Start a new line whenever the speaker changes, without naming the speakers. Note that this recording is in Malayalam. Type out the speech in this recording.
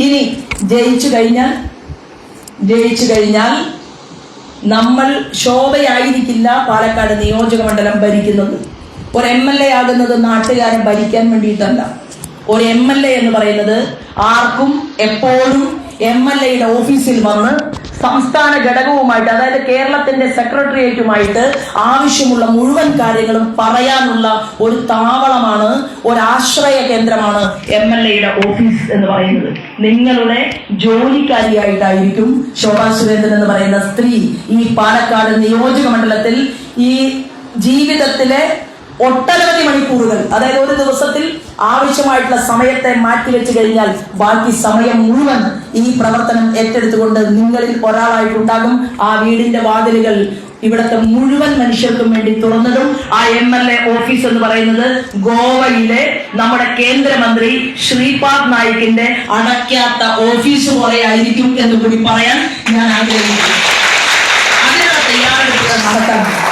ഇനി ജയിച്ചു കഴിഞ്ഞാൽ നമ്മൾ ശോഭയായിരിക്കില്ല പാലക്കാട് നിയോജക മണ്ഡലം ഭരിക്കുന്നത്. ഒരു MLA ആകുന്നത് നാട്ടുകാരൻ ഭരിക്കാൻ വേണ്ടിയിട്ടല്ല. ഒരു MLA എന്ന് പറയുന്നത് ആർക്കും എപ്പോഴും MLAയുടെ ഓഫീസിൽ വന്ന് സംസ്ഥാന ഘടകവുമായിട്ട്, അതായത് കേരളത്തിന്റെ സെക്രട്ടേറിയറ്റുമായിട്ട് ആവശ്യമുള്ള മുഴുവൻ കാര്യങ്ങളും പറയാനുള്ള ഒരു താവളമാണ്, ഒരു ആശ്രയ കേന്ദ്രമാണ് MLAയുടെ ഓഫീസ് എന്ന് പറയുന്നത്. നിങ്ങളുടെ ജോലിക്കാരിയായിട്ടായിരിക്കും ശോഭാ സുരേന്ദ്രൻ എന്ന് പറയുന്ന സ്ത്രീ ഈ പാലക്കാട് നിയോജക മണ്ഡലത്തിൽ ഈ ജീവിതത്തിലെ ഒട്ടനവധി മണിക്കൂറുകൾ, അതായത് ഒരു ദിവസത്തിൽ ആവശ്യമായിട്ടുള്ള സമയത്തെ മാറ്റിവെച്ചു കഴിഞ്ഞാൽ ബാക്കി സമയം മുഴുവൻ ഈ പ്രവർത്തനം ഏറ്റെടുത്തുകൊണ്ട് നിങ്ങളിൽ ഒരാളായിട്ടുണ്ടാകും. ആ വീടിന്റെ വാതിലുകൾ ഇവിടുത്തെ മുഴുവൻ മനുഷ്യർക്കും വേണ്ടി തുറന്നതും ആ MLA ഓഫീസ് എന്ന് പറയുന്നത് ഗോവയിലെ നമ്മുടെ കേന്ദ്രമന്ത്രി ശ്രീപാദ് നായിക്കിന്റെ അടയ്ക്കാത്ത ഓഫീസ് പോലെ ആയിരിക്കും എന്ന് കൂടി പറയാൻ ഞാൻ ആഗ്രഹിക്കുന്നു.